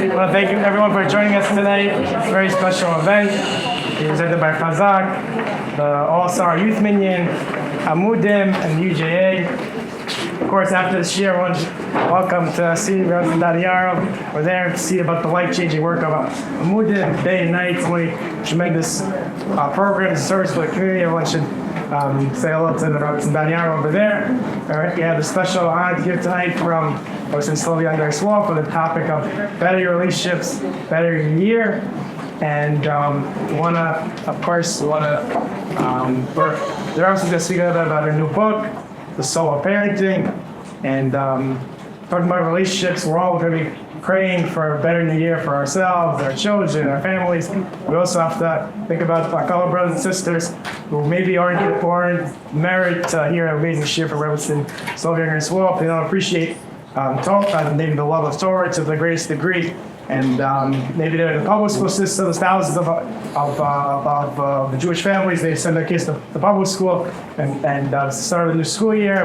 I want to thank everyone for joining us tonight. It's a very special event presented by Chazaq, the All-Star Youth Minyan, Amudim, and UJA. Of course, after this year, everyone's welcome to see Rebbetzin Daniel. We're there to see about the life-changing work of Amudim, day and night. It's really tremendous program, service for the community. Everyone should say hello to the Rebbetzin Daniel over there. All right, we have a special honor to give tonight from Slovie Jungreis Wolff for the topic of better your relationships, better your year. And the Rebbetzin is going to speak a little bit about her new book, The Soul of Parenting, and talking about relationships. We're all going to be praying for a better new year for ourselves, our children, our families. We also have to think about our fellow brothers and sisters who maybe aren't merit to hear an amazing share from Rebbetzin Slovie Jungreis Wolff. They don't appreciate maybe the love of Torah to the greatest degree. And maybe they're in the public school system. There's thousands of the Jewish families. They send their kids to the public school and start the new school year.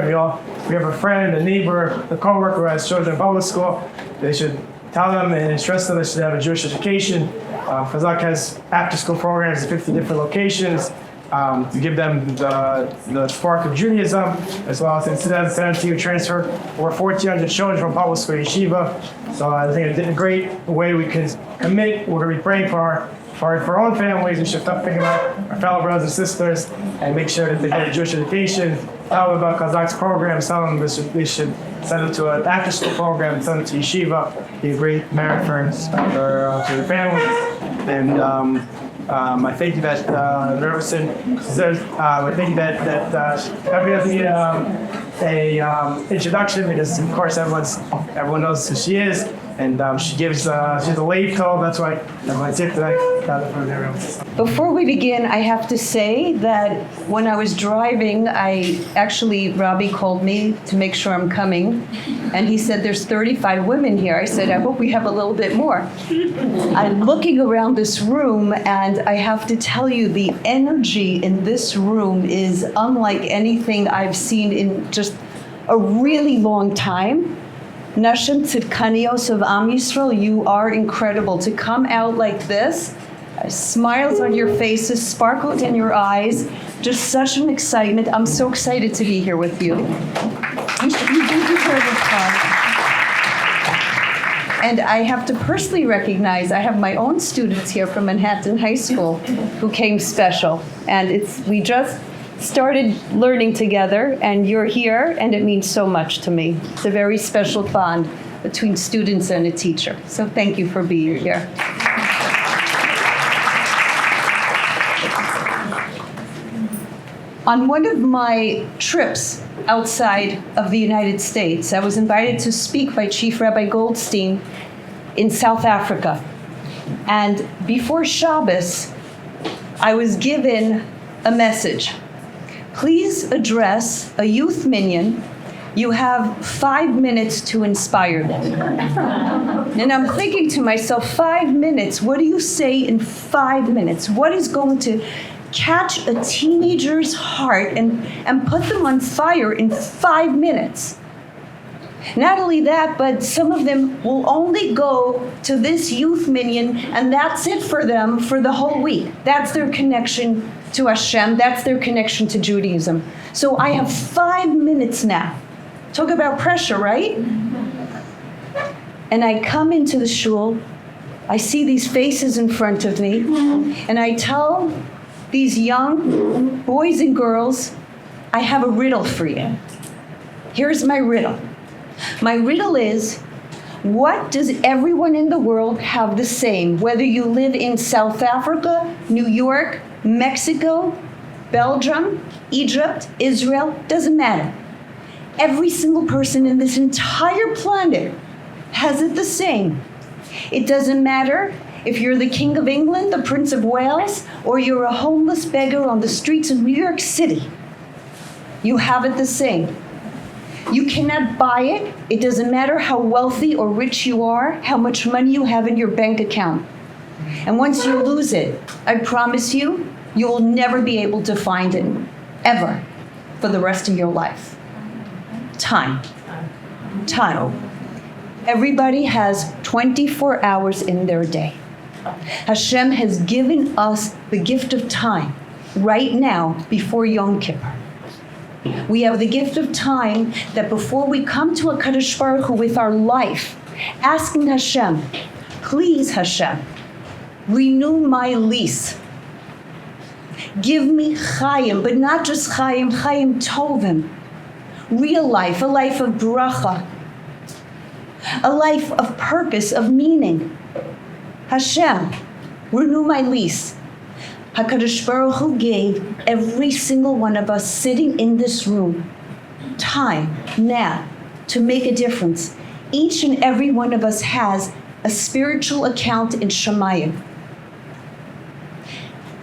We have a friend, a neighbor, a coworker who has children in public school. They should tell them and stress them they should have a Jewish education. Chazaq has after-school programs in 50 different locations to give them the spark of Judaism, as well as in 2017 we transferred over 1,400 children from public school to yeshiva. So I think it's a great way we can commit. We're going to be praying for our own families. We should start thinking about our fellow brothers and sisters and make sure that they get a Jewish education. Tell them about Chazaq's program. Tell them they should send them to an after-school program, send them to yeshiva. Be a great merit for their families. And I think that Rebbetzin says, I think that everybody has a introduction because, of course, everyone knows who she is, and she's a late call. That's why everyone's here tonight. Before we begin, I have to say that when I was driving, Robbie called me to make sure I'm coming, and he said there's 35 women here. I said, I hope we have a little bit more. I'm looking around this room, and I have to tell you, the energy in this room is unlike anything I've seen in just a really long time. Nashim Tzidkanios of Am Yisrael, you are incredible. To come out like this, smiles on your faces, sparkles in your eyes, just such an excitement. I'm so excited to be here with you. You do deserve this time. And I have to personally recognize, I have my own students here from Manhattan High School who came special. And we just started learning together, and you're here, and it means so much to me. It's a very special bond between students and a teacher. So thank you for being here. On one of my trips outside of the United States, I was invited to speak by Chief Rabbi Goldstein in South Africa. And before Shabbos, I was given a message. Please address a youth minyan. You have 5 minutes to inspire them. And I'm thinking to myself, 5 minutes, what do you say in 5 minutes? What is going to catch a teenager's heart and put them on fire in 5 minutes? Not only that, but some of them will only go to this youth minyan, and that's it for them for the whole week. That's their connection to Hashem. That's their connection to Judaism. So I have 5 minutes now. Talk about pressure, right? And I come into the shul. I see these faces in front of me, and I tell these young boys and girls, I have a riddle for you. Here's my riddle. My riddle is, what does everyone in the world have the same? Whether you live in South Africa, New York, Mexico, Belgium, Egypt, Israel, doesn't matter. Every single person in this entire planet has it the same. It doesn't matter if you're the King of England, the Prince of Wales, or you're a homeless beggar on the streets of New York City. You have it the same. You cannot buy it. It doesn't matter how wealthy or rich you are, how much money you have in your bank account. And once you lose it, I promise you, you will never be able to find it, ever, for the rest of your life. Time. Everybody has 24 hours in their day. Hashem has given us the gift of time right now before Yom Kippur. We have the gift of time that before we come to a Kadosh Baruch Hu with our life, asking Hashem, please Hashem, renew my lease. Give me chayim, but not just chayim, chayim tovim. Real life, a life of bracha, a life of purpose, of meaning. Hashem, renew my lease. HaKadosh Baruch Hu gave every single one of us sitting in this room time now to make a difference. Each and every one of us has a spiritual account in Shemayim.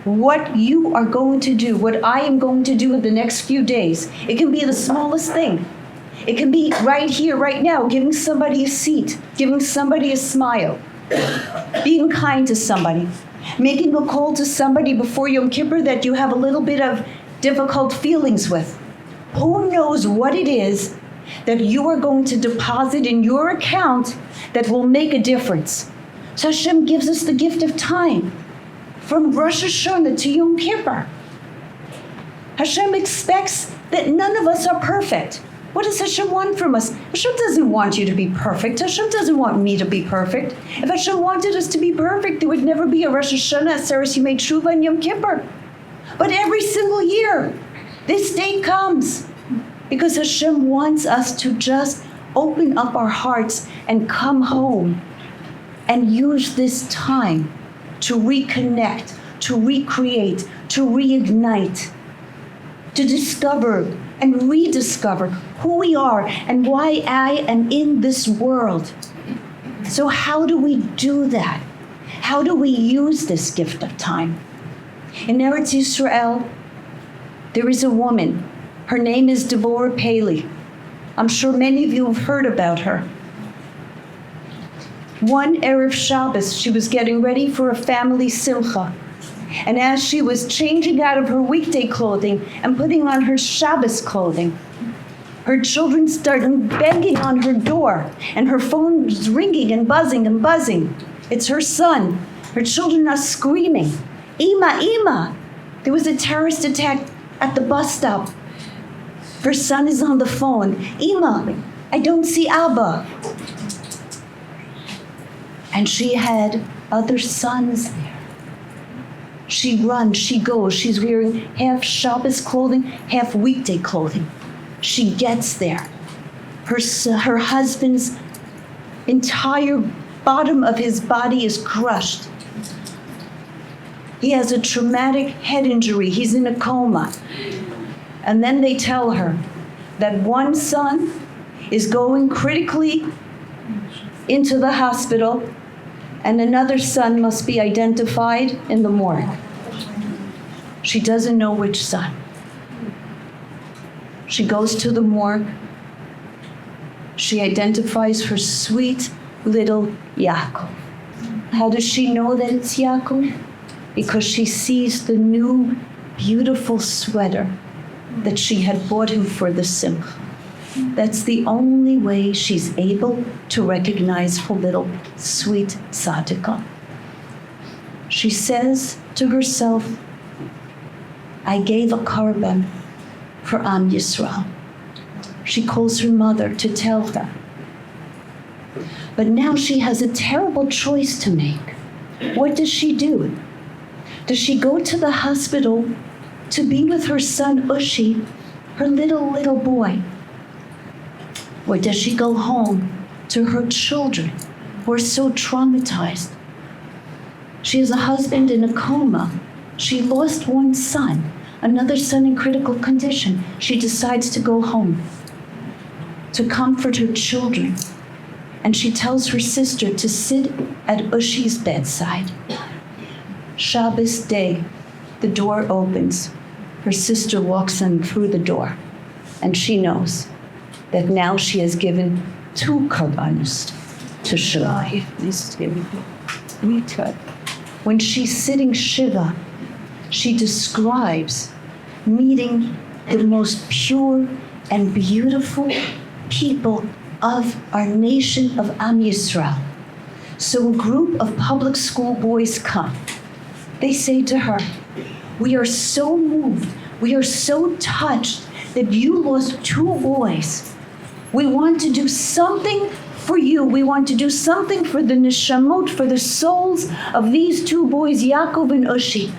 What you are going to do, what I am going to do in the next few days, it can be the smallest thing. It can be right here, right now, giving somebody a seat, giving somebody a smile, being kind to somebody, making a call to somebody before Yom Kippur that you have a little bit of difficult feelings with. Who knows what it is that you are going to deposit in your account that will make a difference? So Hashem gives us the gift of time. From Rosh Hashanah to Yom Kippur. Hashem expects that none of us are perfect. What does Hashem want from us? Hashem doesn't want you to be perfect. Hashem doesn't want me to be perfect. If Hashem wanted us to be perfect, there would never be a Rosh Hashanah, Aseres Yemei Tshuva, and Yom Kippur. But every single year, this day comes because Hashem wants us to just open up our hearts and come home and use this time to reconnect, to recreate, to reignite, to discover and rediscover who we are and why I am in this world. So how do we do that? How do we use this gift of time? In Eretz Yisrael, there is a woman. Her name is Devorah Paley. I'm sure many of you have heard about her. One Erev Shabbos, she was getting ready for a family simcha. And as she was changing out of her weekday clothing and putting on her Shabbos clothing, her children started banging on her door, and her phone was ringing and buzzing and buzzing. It's her son. Her children are screaming, Ima, Ima. There was a terrorist attack at the bus stop. Her son is on the phone. Ima, I don't see Abba. And she had other sons there. She runs, she goes, she's wearing half Shabbos clothing, half weekday clothing. She gets there. Her husband's entire bottom of his body is crushed. He has a traumatic head injury. He's in a coma. And then they tell her that one son is going critically into the hospital, and another son must be identified in the morgue. She doesn't know which son. She goes to the morgue. She identifies her sweet little Yaakov. How does she know that it's Yaakov? Because she sees the new, beautiful sweater that she had bought him for the simcha. That's the only way she's able to recognize her little sweet tzadikah. She says to herself, I gave a korban for Am Yisrael. She calls her mother to tell her. But now she has a terrible choice to make. What does she do? Does she go to the hospital to be with her son Ushi, her little boy? Or does she go home to her children who are so traumatized? She has a husband in a coma. She lost one son, another son in critical condition. She decides to go home to comfort her children. And she tells her sister to sit at Ushi's bedside. Shabbos day, the door opens. Her sister walks in through the door, and she knows that now she has given 2 korbanos to Shiva. When she's sitting Shiva, she describes meeting the most pure and beautiful people of our nation of Am Yisrael. So a group of public school boys come. They say to her, "We are so moved, we are so touched that you lost 2 boys. We want to do something for you. We want to do something for the neshamot, for the souls of these 2 boys, Yaakov and Ushi."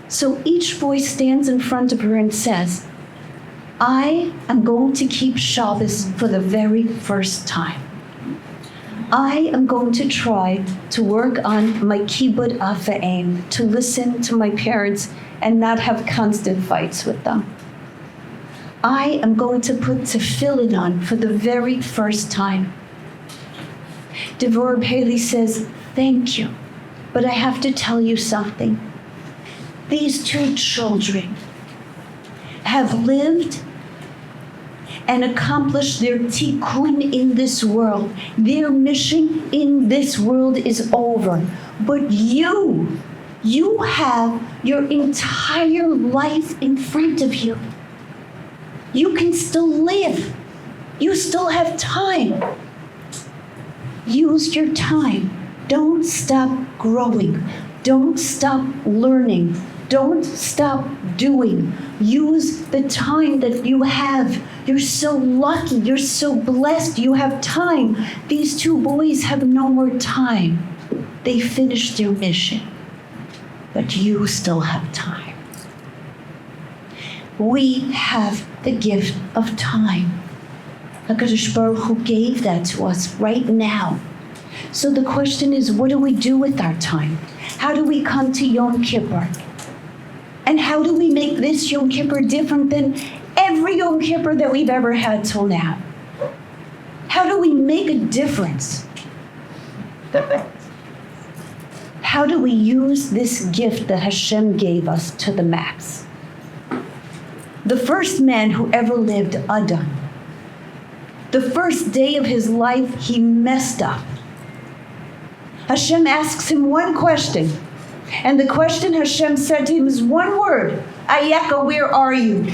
So each boy stands in front of her and says, "I am going to keep Shabbos for the very first time. I am going to try to work on my kibud afa'im, to listen to my parents and not have constant fights with them. I am going to put tefillin on for the very first time." Devorah Paley says, "Thank you, but I have to tell you something. These 2 children have lived and accomplished their tikkun in this world. Their mission in this world is over. But you have your entire life in front of you. You can still live. You still have time. Use your time. Don't stop growing. Don't stop learning. Don't stop doing. Use the time that you have. You're so lucky. You're so blessed. You have time. These 2 boys have no more time. They finished their mission. But you still have time. We have the gift of time. HaKadosh Baruch Hu gave that to us right now. So the question is, what do we do with our time? How do we come to Yom Kippur? And how do we make this Yom Kippur different than every Yom Kippur that we've ever had till now? How do we make a difference? How do we use this gift that Hashem gave us to the max? The first man who ever lived, Adam, the first day of his life, he messed up. Hashem asks him one question. And the question Hashem said to him is one word, "Ayeka, where are you?"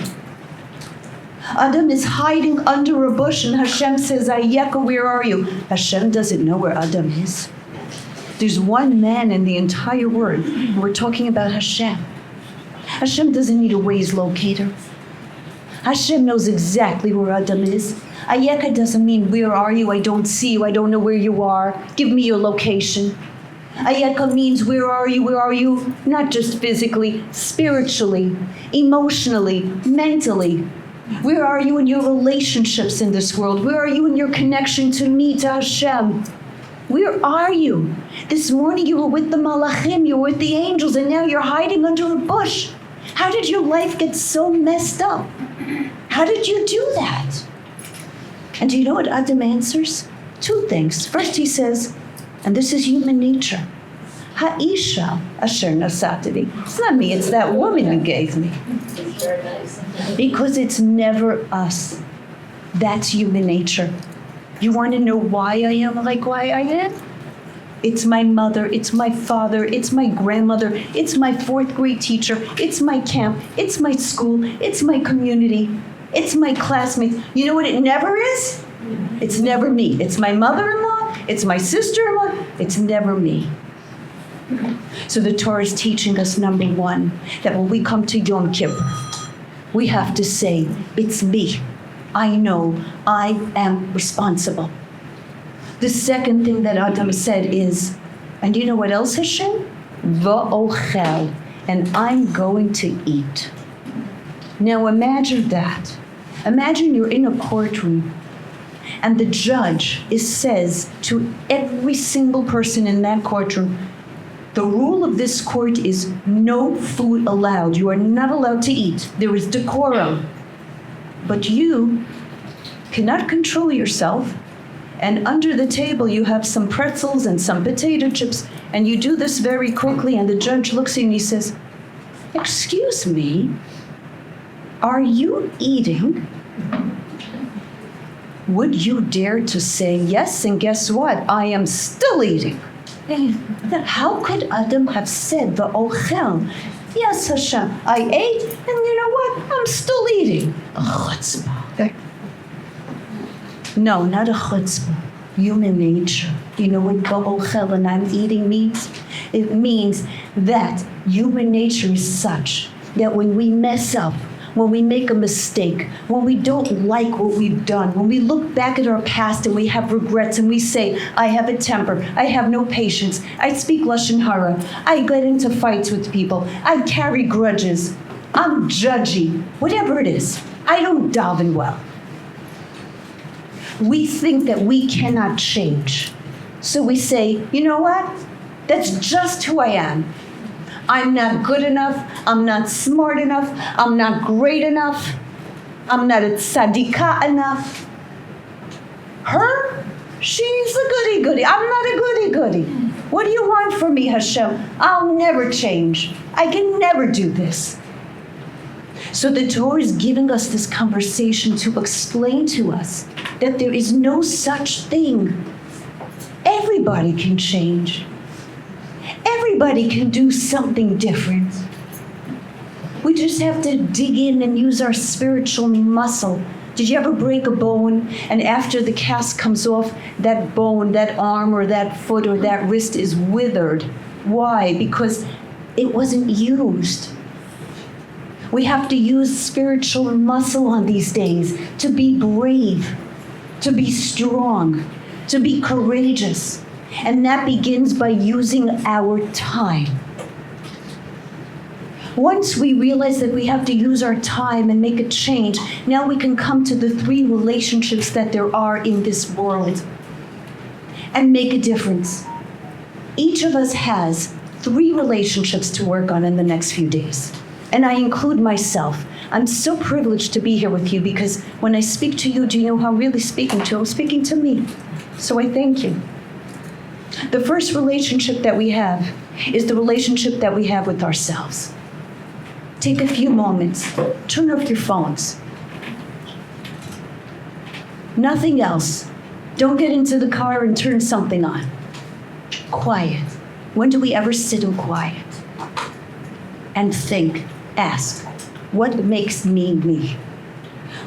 Adam is hiding under a bush and Hashem says, "Ayeka, where are you?" Hashem doesn't know where Adam is. There's one man in the entire world. We're talking about Hashem. Hashem doesn't need a Waze locator. Hashem knows exactly where Adam is. Ayeka doesn't mean, "Where are you? I don't see you. I don't know where you are. Give me your location." Ayeka means, "Where are you? Where are you?" Not just physically, spiritually, emotionally, mentally. Where are you in your relationships in this world? Where are you in your connection to me, to Hashem? Where are you? This morning you were with the malachim, you were with the angels, and now you're hiding under a bush. How did your life get so messed up? How did you do that? And do you know what Adam answers? 2 things. First he says, and this is human nature, Ha'isha asher nasatani. It's not me, it's that woman you gave me. Because it's never us. That's human nature. You want to know why I am like why I am? It's my mother, it's my father, it's my grandmother, it's my 4th grade teacher, it's my camp, it's my school, it's my community, it's my classmates. You know what it never is? It's never me. It's my mother-in-law, it's my sister-in-law, it's never me. So the Torah is teaching us, number 1, that when we come to Yom Kippur, we have to say, it's me. I know I am responsible. The second thing that Adam said is, and you know what else, Hashem? Va'ochel, and I'm going to eat. Now imagine that. Imagine you're in a courtroom and the judge says to every single person in that courtroom, the rule of this court is no food allowed. You are not allowed to eat. There is decorum. But you cannot control yourself. And under the table, you have some pretzels and some potato chips. And you do this very quickly. And the judge looks at you and he says, "Excuse me, are you eating?" Would you dare to say yes? And guess what? I am still eating. How could Adam have said the ochel? Yes, Hashem, I ate, and you know what? I'm still eating. No, not a chutzpah. Human nature. You know what ba'ochel and I'm eating means? It means that human nature is such that when we mess up, when we make a mistake, when we don't like what we've done, when we look back at our past and we have regrets and we say, I have a temper, I have no patience, I speak lashon hara, I get into fights with people, I carry grudges, I'm judgy, whatever it is, I don't daven well. We think that we cannot change. So we say, you know what? That's just who I am. I'm not good enough. I'm not smart enough. I'm not great enough. I'm not a tzadikah enough. Her? She's a goody-goody. I'm not a goody-goody. What do you want from me, Hashem? I'll never change. I can never do this. So the Torah is giving us this conversation to explain to us that there is no such thing. Everybody can change. Everybody can do something different. We just have to dig in and use our spiritual muscle. Did you ever break a bone and after the cast comes off, that bone, that arm or that foot or that wrist is withered? Why? Because it wasn't used. We have to use spiritual muscle on these days to be brave, to be strong, to be courageous. And that begins by using our time. Once we realize that we have to use our time and make a change, now we can come to the 3 relationships that there are in this world and make a difference. Each of us has 3 relationships to work on in the next few days. And I include myself. I'm so privileged to be here with you because when I speak to you, do you know who I'm really speaking to? I'm speaking to me. So I thank you. The first relationship that we have is the relationship that we have with ourselves. Take a few moments. Turn off your phones. Nothing else. Don't get into the car and turn something on. Quiet. When do we ever sit in quiet? And think, ask, what makes me me?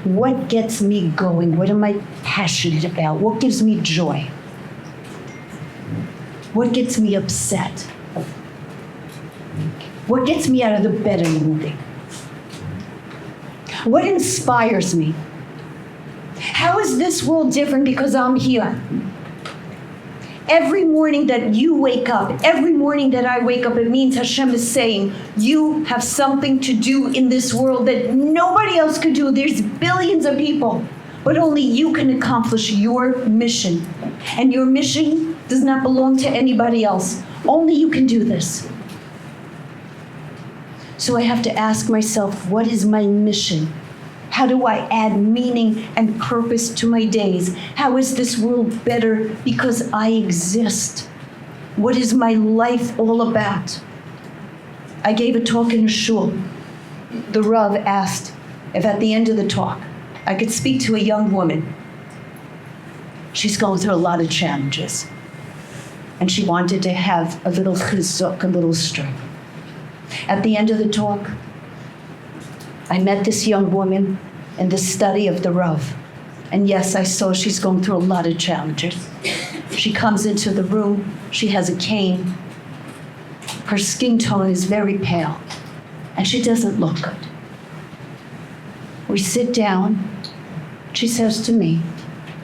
What gets me going? What am I passionate about? What gives me joy? What gets me upset? What gets me out of the bed in the morning? What inspires me? How is this world different because I'm here? Every morning that you wake up, every morning that I wake up, it means Hashem is saying, you have something to do in this world that nobody else could do. There's billions of people, but only you can accomplish your mission. And your mission does not belong to anybody else. Only you can do this. So I have to ask myself, what is my mission? How do I add meaning and purpose to my days? How is this world better because I exist? What is my life all about? I gave a talk in a shul. The Rav asked if at the end of the talk I could speak to a young woman. She's going through a lot of challenges. And she wanted to have a little chazaq, a little strength. At the end of the talk, I met this young woman in the study of the Rav. And yes, I saw she's going through a lot of challenges. She comes into the room, she has a cane. Her skin tone is very pale, and she doesn't look good. We sit down. She says to me,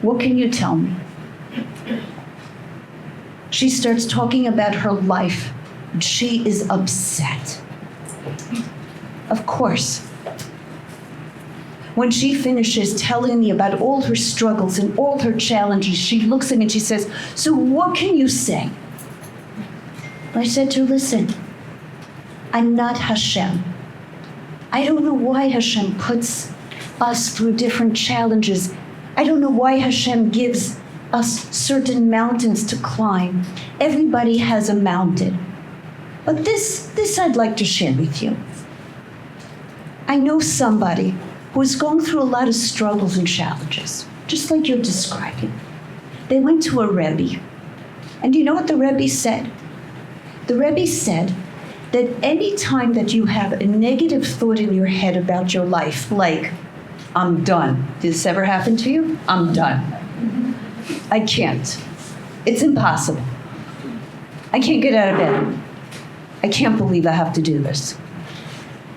what can you tell me? She starts talking about her life. She is upset. Of course. When she finishes telling me about all her struggles and all her challenges, she looks at me and she says, so what can you say? I said to her, listen, I'm not Hashem. I don't know why Hashem puts us through different challenges. I don't know why Hashem gives us certain mountains to climb. Everybody has a mountain. But this I'd like to share with you. I know somebody who is going through a lot of struggles and challenges, just like you're describing. They went to a Rebbe. And do you know what the Rebbe said? The Rebbe said that any time that you have a negative thought in your head about your life, like, I'm done. Did this ever happen to you? I'm done. I can't. It's impossible. I can't get out of bed. I can't believe I have to do this.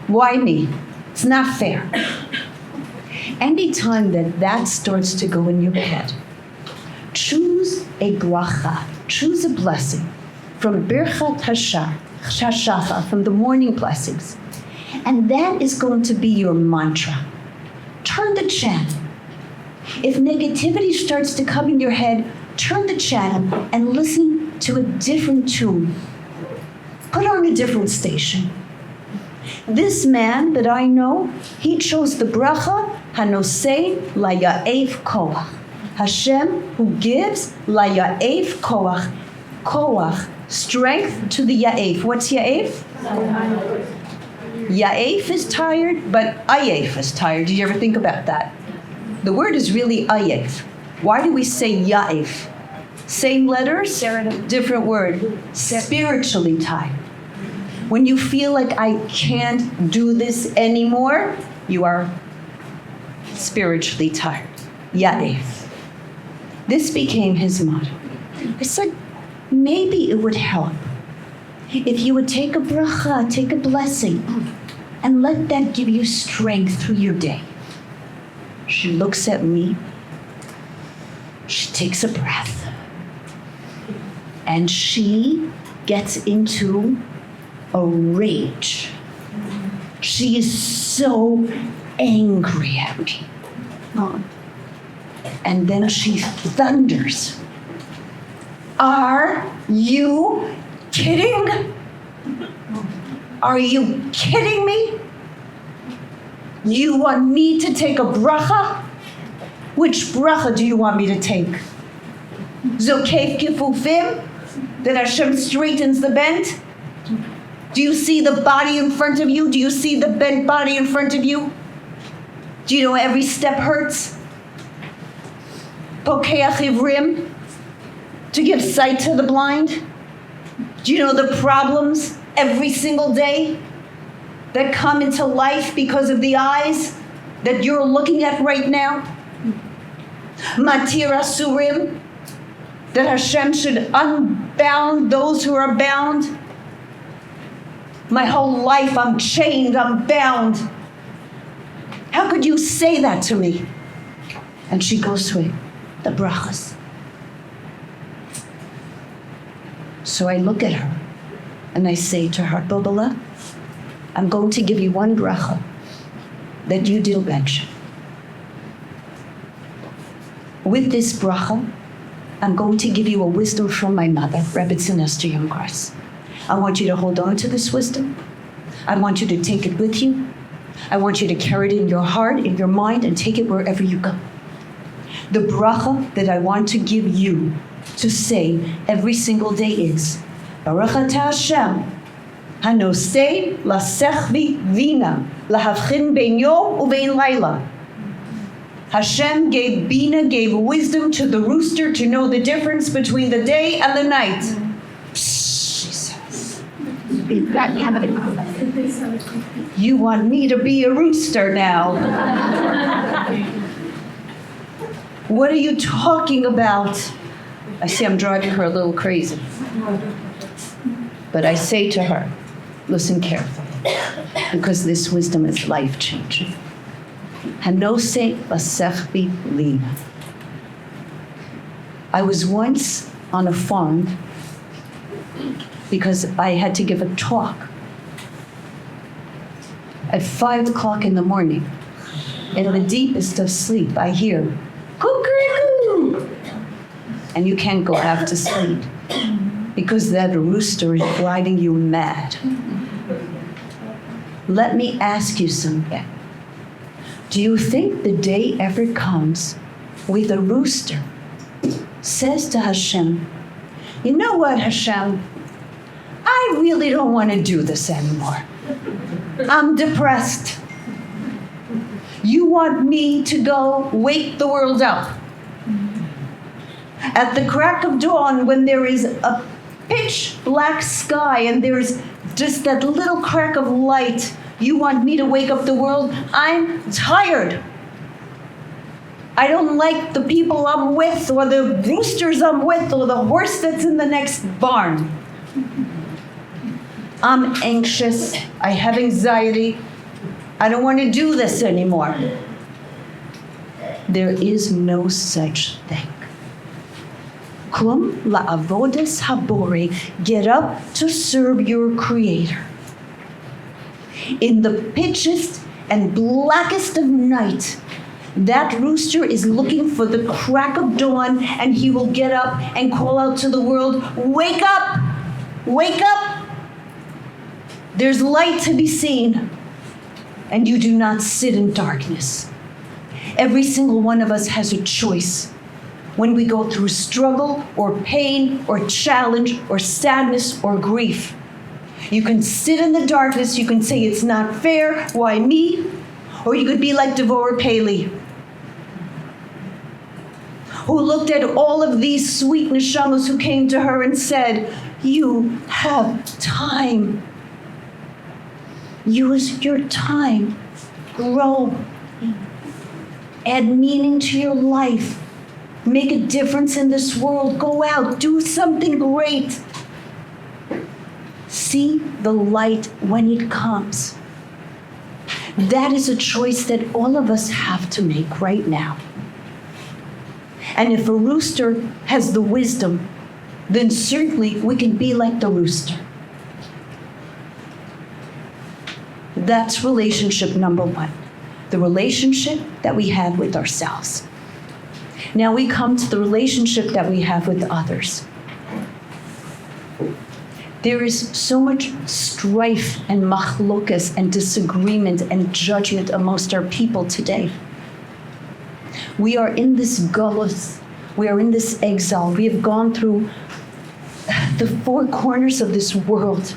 Why me? It's not fair. Anytime that starts to go in your head, choose a bracha, choose a blessing from Birchat Hashachar, from the morning blessings. And that is going to be your mantra. Turn the channel. If negativity starts to come in your head, turn the channel and listen to a different tune. Put on a different station. This man that I know, he chose the bracha, Hanosei Laya'ef Koach. Hashem, who gives Laya'ef Koach. Koach, strength to the Ya'ef. What's Ya'ef? Ya'ef is tired, but Ayef is tired. Did you ever think about that? The word is really Ayef. Why do we say Ya'ef? Same letters, different word. Spiritually tired. When you feel like I can't do this anymore, you are spiritually tired. Ya'ef. This became his motto. I said, maybe it would help if you would take a bracha, take a blessing, and let that give you strength through your day. She looks at me, she takes a breath, and she gets into a rage. She is so angry at me. And then she thunders. Are you kidding? Are you kidding me? You want me to take a bracha? Which bracha do you want me to take? Zokef kifufim? That Hashem straightens the bent? Do you see the body in front of you? Do you see the bent body in front of you? Do you know every step hurts? Pokeach ivrim? To give sight to the blind? Do you know the problems every single day that come into life because of the eyes that you're looking at right now? Matir asurim? That Hashem should unbound those who are bound? My whole life I'm chained, I'm bound. How could you say that to me? And she goes to it, the brachas. So I look at her and I say to her, Bobala, I'm going to give you one bracha that you did mention. With this bracha, I'm going to give you a wisdom from my mother, Rebbetzin Jungreis. I want you to hold on to this wisdom. I want you to take it with you. I want you to carry it in your heart, in your mind, and take it wherever you go. The bracha that I want to give you to say every single day is, Baruch atah Hashem, hanosei lasechvi vina, lahavchin bein yom ubein laila. Hashem gave Bina, gave wisdom to the rooster to know the difference between the day and the night. Psst, she says. You want me to be a rooster now? What are you talking about? I see I'm driving her a little crazy. But I say to her, listen carefully, because this wisdom is life-changing. Hanose basechbi lina. I was once on a farm because I had to give a talk. At 5 o'clock in the morning, in the deepest of sleep, I hear, cuckoo! And you can't go half to sleep because that rooster is driving you mad. Let me ask you something. Do you think the day ever comes with a rooster says to Hashem, you know what, Hashem? I really don't want to do this anymore. I'm depressed. You want me to go wake the world up. At the crack of dawn, when there is a pitch black sky and there's just that little crack of light, you want me to wake up the world? I'm tired. I don't like the people I'm with, or the roosters I'm with, or the horse that's in the next barn. I'm anxious. I have anxiety. I don't want to do this anymore. There is no such thing. Kum la'avodas habori. Get up to serve your Creator. In the pitchest and blackest of night, that rooster is looking for the crack of dawn, and he will get up and call out to the world, wake up! Wake up! There's light to be seen, and you do not sit in darkness. Every single one of us has a choice. When we go through struggle or pain or challenge or sadness or grief, you can sit in the darkness, you can say it's not fair, why me? Or you could be like Devorah Paley, who looked at all of these sweet neshamas who came to her and said, you have time. Use your time. Grow. Add meaning to your life. Make a difference in this world. Go out. Do something great. See the light when it comes. That is a choice that all of us have to make right now. And if a rooster has the wisdom, then certainly we can be like the rooster. That's relationship number one, the relationship that we have with ourselves. Now we come to the relationship that we have with others. There is so much strife and machlokas and disagreement and judgment amongst our people today. We are in this galus. We are in this exile. We have gone through the four corners of this world.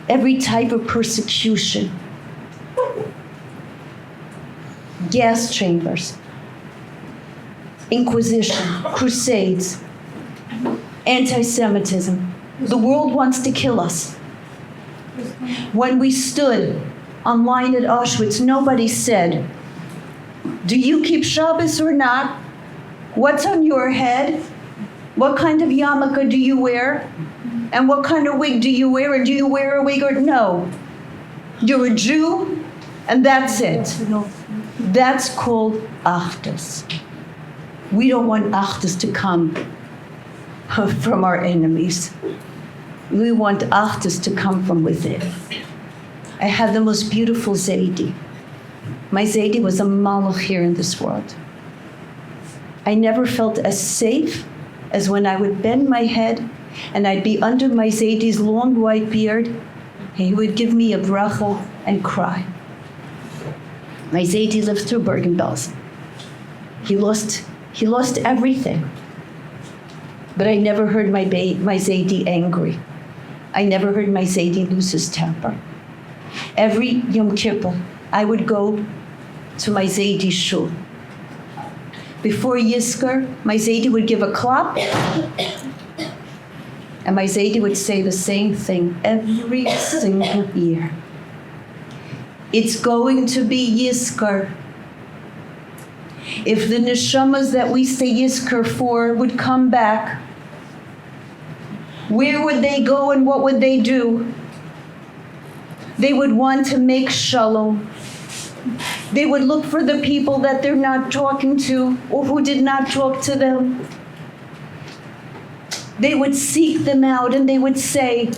Every type of persecution. Gas chambers. Inquisition. Crusades. Anti-Semitism. The world wants to kill us. When we stood on line at Auschwitz, nobody said, do you keep Shabbos or not? What's on your head? What kind of yarmulke do you wear? And what kind of wig do you wear? Or do you wear a wig or no? You're a Jew, and that's it. That's called achdus. We don't want achdus to come from our enemies. We want achdus to come from within. I had the most beautiful Zaidi. My Zaidi was a malach here in this world. I never felt as safe as when I would bend my head and I'd be under my Zaidi's long white beard, and he would give me a bracha and cry. My Zaidi lived through Bergen-Belsen. He lost everything. But I never heard my Zaidi angry. I never heard my Zaidi lose his temper. Every Yom Kippur, I would go to my Zaidi shul. Before Yizkor, my Zaidi would give a klap, and my Zaidi would say the same thing every single year. It's going to be Yizkor. If the neshamas that we say Yizkor for would come back, where would they go and what would they do? They would want to make shalom. They would look for the people that they're not talking to or who did not talk to them. They would seek them out and they would say,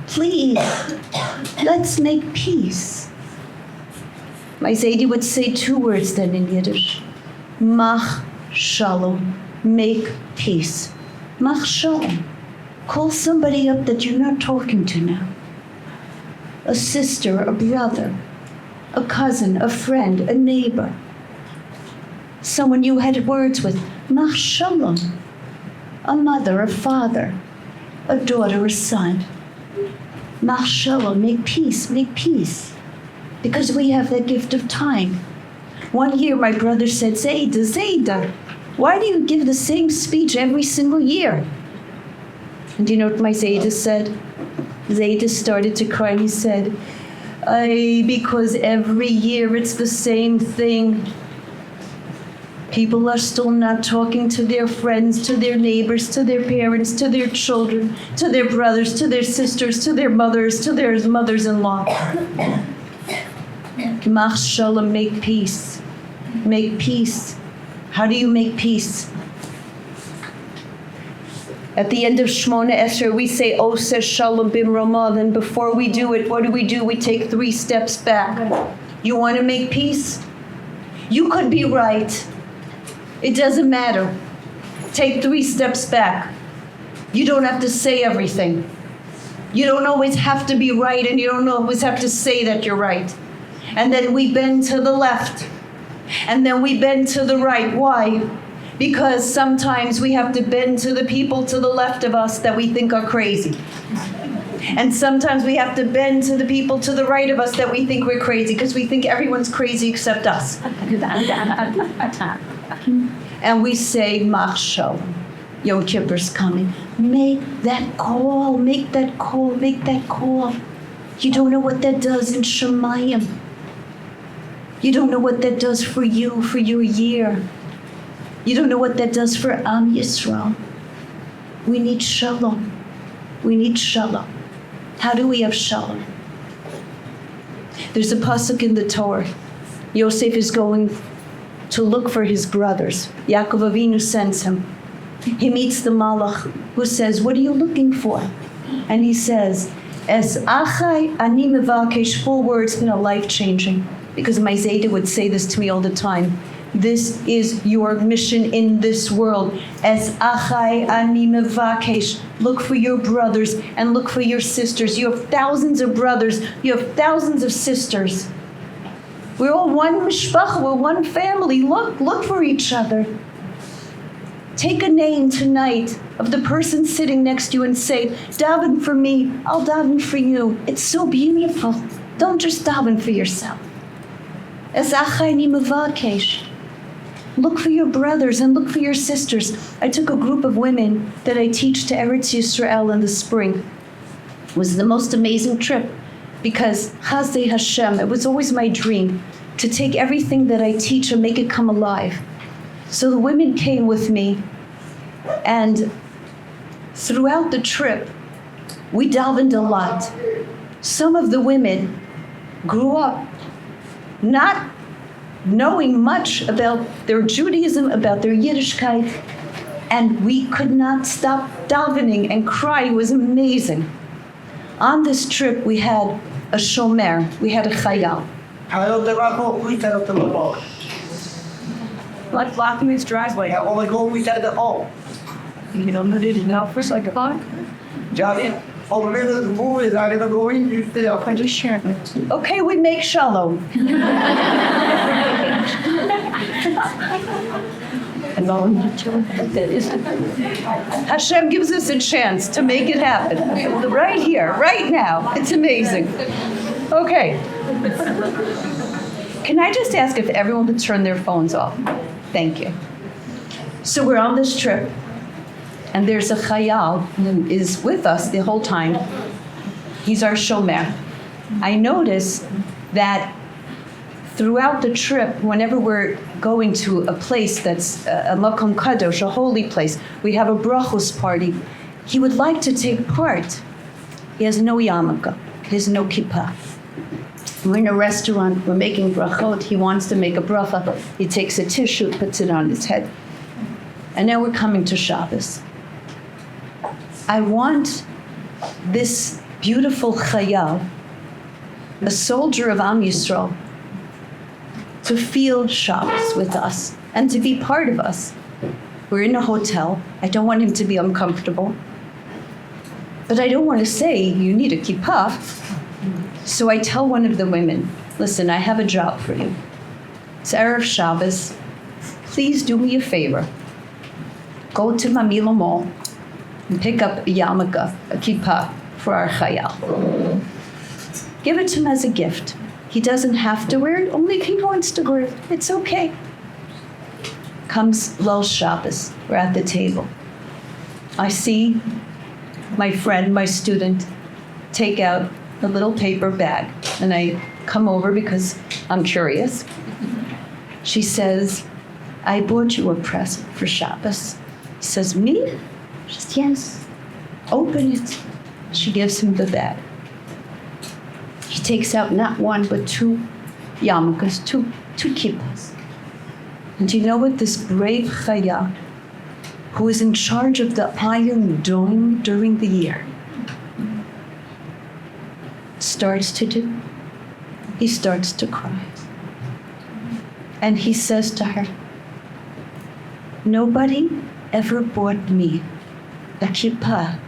please, let's make peace. My Zaidi would say two words then in Yiddish. Mach shalom, make peace. Mach shalom. Call somebody up that you're not talking to now. A sister, a brother, a cousin, a friend, a neighbor. Someone you had words with. Mach shalom. A mother, a father, a daughter, a son. Mach shalom, make peace, make peace. Because we have that gift of time. One year my brother said, Zayda, why do you give the same speech every single year? And do you know what my Zayda said? Zayda started to cry and he said, because every year it's the same thing. People are still not talking to their friends, to their neighbors, to their parents, to their children, to their brothers, to their sisters, to their mothers, to their mothers-in-law. Mach shalom, make peace. Make peace. How do you make peace? At the end of Shmona Esrei, we say, Oseh Shalom Bimrama. Then before we do it, what do? We take 3 steps back. You want to make peace? You could be right. It doesn't matter. Take 3 steps back. You don't have to say everything. You don't always have to be right, and you don't always have to say that you're right. And then we bend to the left. And then we bend to the right. Why? Because sometimes we have to bend to the people to the left of us that we think are crazy. And sometimes we have to bend to the people to the right of us that we think we're crazy, because we think everyone's crazy except us. And we say, Mach Shalom, Yom Kippur's coming. Make that call, make that call, make that call. You don't know what that does in Shemayim. You don't know what that does for your year. You don't know what that does for Am Yisrael. We need shalom. We need shalom. How do we have shalom? There's a pasuk in the Torah. Yosef is going to look for his brothers. Yaakov Avinu sends him. He meets the malach who says, what are you looking for? And he says, Es achai ani mevakesh, 4 words that are life-changing. Because my Zayda would say this to me all the time. This is your mission in this world. Es achai ani mevakesh. Look for your brothers and look for your sisters. You have thousands of brothers. You have thousands of sisters. We're all one mishpacha. We're one family. Look for each other. Take a name tonight of the person sitting next to you and say, daven for me, I'll daven for you. It's so beautiful. Don't just daven for yourself. Es achai ani mevakesh. Look for your brothers and look for your sisters. I took a group of women that I teach to Eretz Yisrael in the spring. It was the most amazing trip because Chazaq Hashem, it was always my dream to take everything that I teach and make it come alive. So the women came with me, and throughout the trip, we davened a lot. Some of the women grew up not knowing much about their Judaism, about their Yiddishkeit, and we could not stop davening and crying. It was amazing. On this trip, we had a shomer, we had a chayal. Like blocking his driveway. You know, they didn't help for like a block. I just shared it. Okay, we make shalom. Hashem gives us a chance to make it happen. Right here, right now. It's amazing. Okay. Can I just ask if everyone could turn their phones off? Thank you. So we're on this trip, and there's a chayal who is with us the whole time. He's our shomer. I notice that throughout the trip, whenever we're going to a place that's a makom kadosh, a holy place, we have a brachos party, he would like to take part. He has no yarmulke, he has no kippah. We're in a restaurant, we're making brachot, he wants to make a bracha, he takes a tissue, puts it on his head. And now we're coming to Shabbos. I want this beautiful chayal, a soldier of Am Yisrael, to feel Shabbos with us and to be part of us. We're in a hotel. I don't want him to be uncomfortable. But I don't want to say, you need a kippah. So I tell one of the women, listen, I have a job for you. It's Erev Shabbos. Please do me a favor. Go to Mamilo Mall and pick up a yarmulke, a kippah, for our chayal. Give it to him as a gift. He doesn't have to wear it, only he wants to wear it. It's okay. Comes Lil Shabbos, we're at the table. I see my friend, my student, take out a little paper bag, and I come over because I'm curious. She says, I bought you a present for Shabbos. He says, me? She says, yes. Open it. She gives him the bag. He takes out not one, but two yarmulkes, two kippahs. And you know what this brave chaya, who is in charge of the Iron Dome during the year, starts to do? He starts to cry. And he says to her, nobody ever bought me a kippah.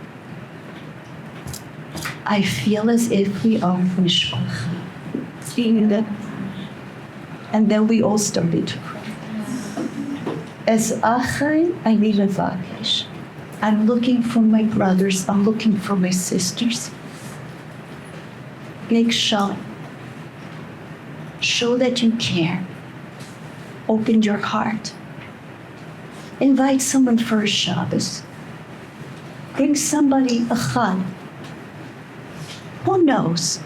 I feel as if we are mishpacha. And then we all started to cry. As achai, I need a vakesh. I'm looking for my brothers. I'm looking for my sisters. Make shalom. Show that you care. Open your heart. Invite someone for a Shabbos. Bring somebody a chag. Who knows?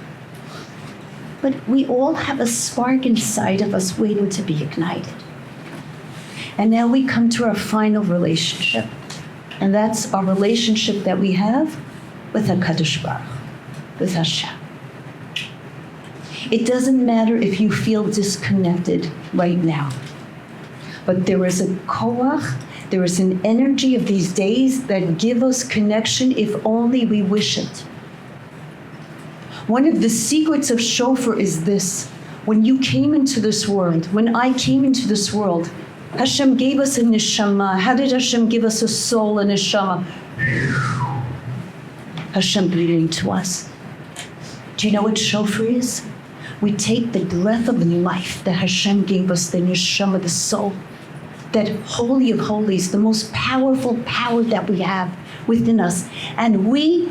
But we all have a spark inside of us waiting to be ignited. And now we come to our final relationship. And that's our relationship that we have with HaKadosh Baruch Hu, with Hashem. It doesn't matter if you feel disconnected right now. But there is a koach, there is an energy of these days that give us connection if only we wish it. One of the secrets of shofar is this. When you came into this world, when I came into this world, Hashem gave us a neshama. How did Hashem give us a soul, a neshama? Hashem breathing to us. Do you know what shofar is? We take the breath of life that Hashem gave us, the neshama, the soul, that holy of holies, the most powerful power that we have within us, and we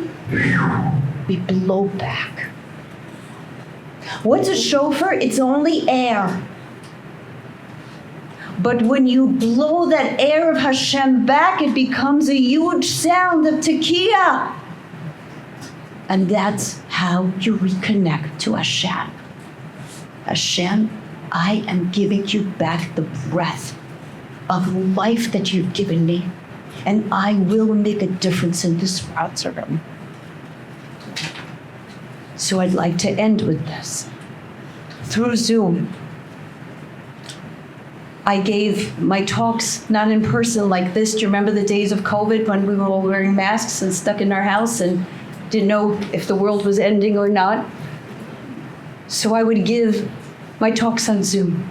blow back. What's a shofar? It's only air. But when you blow that air of Hashem back, it becomes a huge sound of tekiah. And that's how you reconnect to Hashem. Hashem, I am giving you back the breath of life that you've given me, and I will make a difference in this world. So I'd like to end with this. Through Zoom, I gave my talks not in person like this. Do you remember the days of COVID when we were all wearing masks and stuck in our house and didn't know if the world was ending or not? So I would give my talks on Zoom.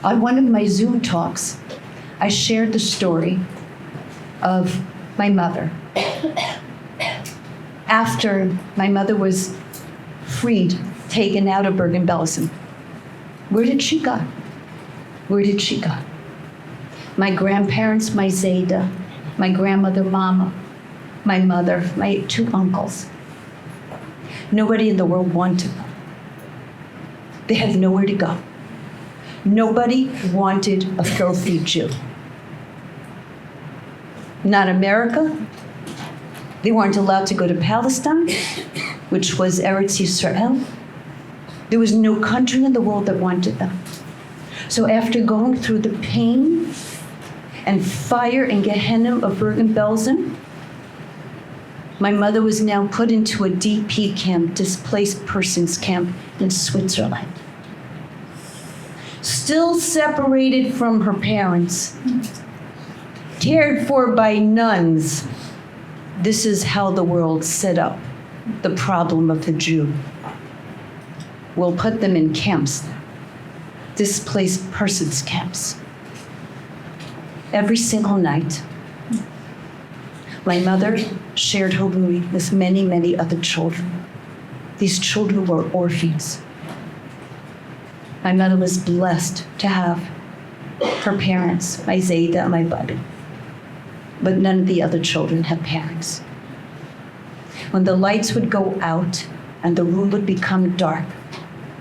On one of my Zoom talks, I shared the story of my mother. After my mother was freed, taken out of Bergen-Belsen, where did she go? Where did she go? My grandparents, my Zayda, my grandmother, Mama, my mother, my two uncles. Nobody in the world wanted them. They had nowhere to go. Nobody wanted a filthy Jew. Not America. They weren't allowed to go to Palestine, which was Eretz Yisrael. There was no country in the world that wanted them. So after going through the pain and fire and Gehenna of Bergen-Belsen, my mother was now put into a DP camp, displaced persons camp in Switzerland. Still separated from her parents, cared for by nuns. This is how the world set up the problem of the Jew. We'll put them in camps, displaced persons camps. Every single night, my mother shared her room with many, many other children. These children were orphans. My mother was blessed to have her parents, my Zayda and my Bud. But none of the other children had parents. When the lights would go out and the room would become dark,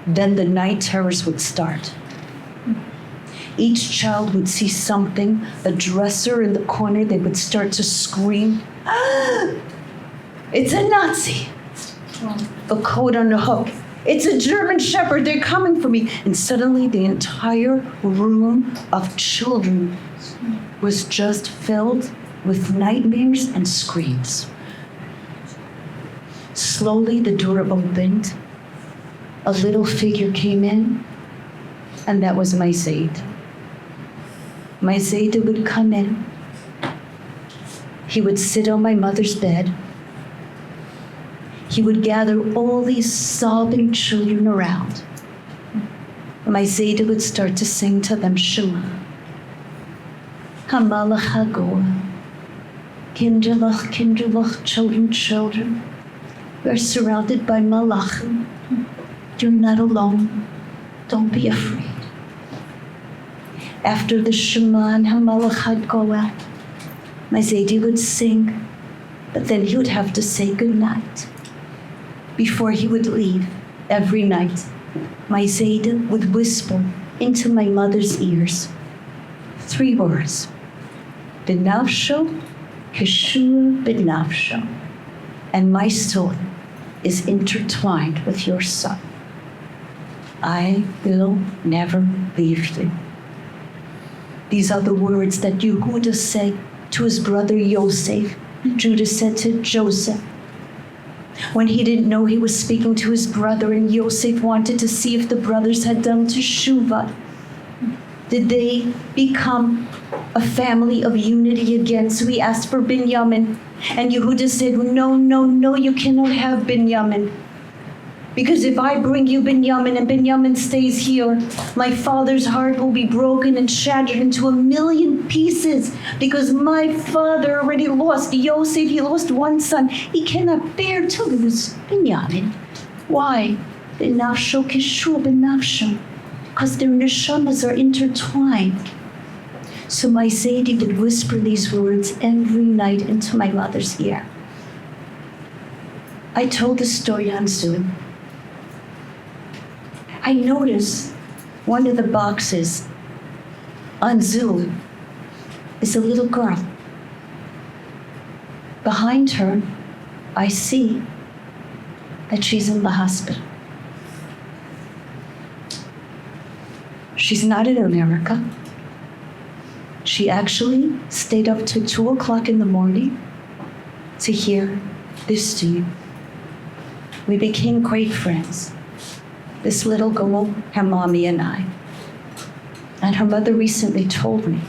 then the night terrors would start. Each child would see something, a dresser in the corner, they would start to scream, "Ah, it's a Nazi!" A coat on a hook. It's a German Shepherd. They're coming for me. And suddenly the entire room of children was just filled with nightmares and screams. Slowly the door opened. A little figure came in, and that was my Zaid. My Zaid would come in. He would sit on my mother's bed. He would gather all these sobbing children around. My Zaid would start to sing to them Shema. Hamalach Hagoah. Kinderlach, kinderlach, children, children. We are surrounded by malachim. You're not alone. Don't be afraid. After the Shema and Hamalach Hagoah, my Zaidi would sing, but then he would have to say goodnight. Before he would leave every night, my Zaidi would whisper into my mother's ears 3 words: Benafsho, Keshua benafsho. And my soul is intertwined with your son. I will never leave you. These are the words that Yehuda said to his brother Yosef. Judah said to Joseph, when he didn't know he was speaking to his brother, and Yosef wanted to see if the brothers had done teshuvah. Did they become a family of unity again? So he asked for Binyamin. And Yehuda said, no, no, no, you cannot have Binyamin. Because if I bring you Binyamin and Binyamin stays here, my father's heart will be broken and shattered into 1,000,000 pieces. Because my father already lost Yosef, he lost one son. He cannot bear to lose Binyamin. Why? Benafsho keshua benafsho. Because their neshamas are intertwined. So my Zaidi would whisper these words every night into my mother's ear. I told the story on Zoom. I noticed one of the boxes on Zoom is a little girl. Behind her, I see that she's in the hospital. She's not in America. She actually stayed up till 2 o'clock in the morning to hear this to you. We became great friends. This little girl, her mommy and I. And her mother recently told me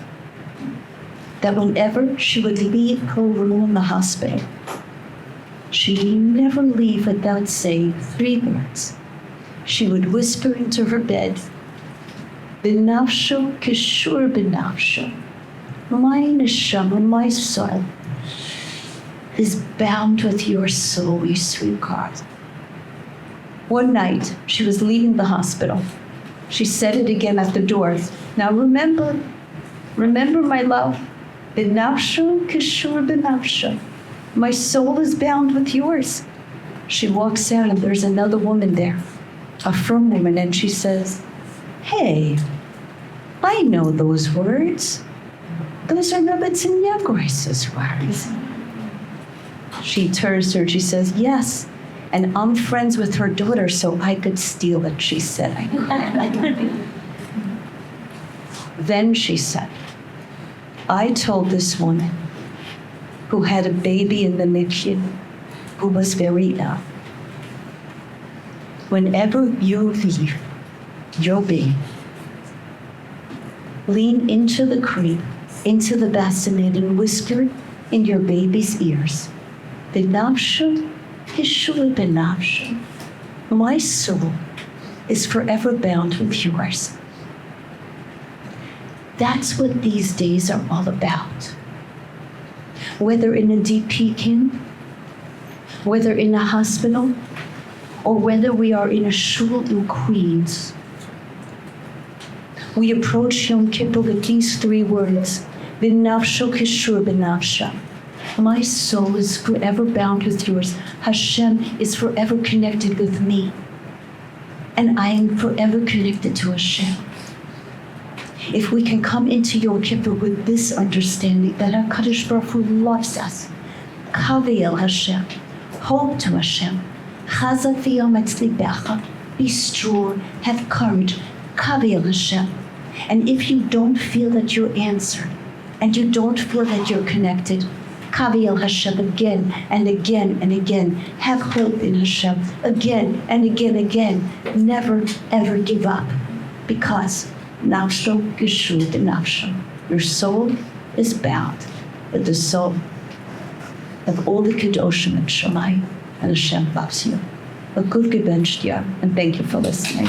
that whenever she would leave her room in the hospital, she would never leave without saying 3 words. She would whisper into her bed, Benafsho keshur benafsho. My neshama, my soul, is bound with your soul, you sweet God. One night, she was leaving the hospital. She said it again at the door. Now remember my love, benafsho keshur benafsho. My soul is bound with yours. She walks out and there's another woman there, a firm woman, and she says, hey, I know those words. Those are Rebbetzin Jungreis words. She turns to her, she says, yes, and I'm friends with her daughter, so I could steal it, she said. Then she said, I told this woman who had a baby in the mikveh, who was very ill, whenever you leave your baby, lean into the crib, into the bassinet, and whisper in your baby's ears, Benafsho, Yeshua benafsho. My soul is forever bound with yours. That's what these days are all about. Whether in a DP camp, whether in a hospital, or whether we are in a shul in Queens, we approach Yom Kippur with these 3 words, Benafsho keshur benafsho. My soul is forever bound with yours. Hashem is forever connected with me. And I am forever connected to Hashem. If we can come into Yom Kippur with this understanding that HaKadosh Baruch Hu loves us, Kavi el Hashem, hope to Hashem, Chazaq v'yometz libecha, be strong, have courage. Kavel Hashem. And if you don't feel that you're answered, and you don't feel that you're connected, Kavel Hashem again and again and again. Have hope in Hashem again and again and again. Never ever give up, because Nafsho Geshut Nafsho. Your soul is bound with the soul of all the Kedoshim and Shammai, and Hashem loves you. A good gebencht year, and thank you for listening.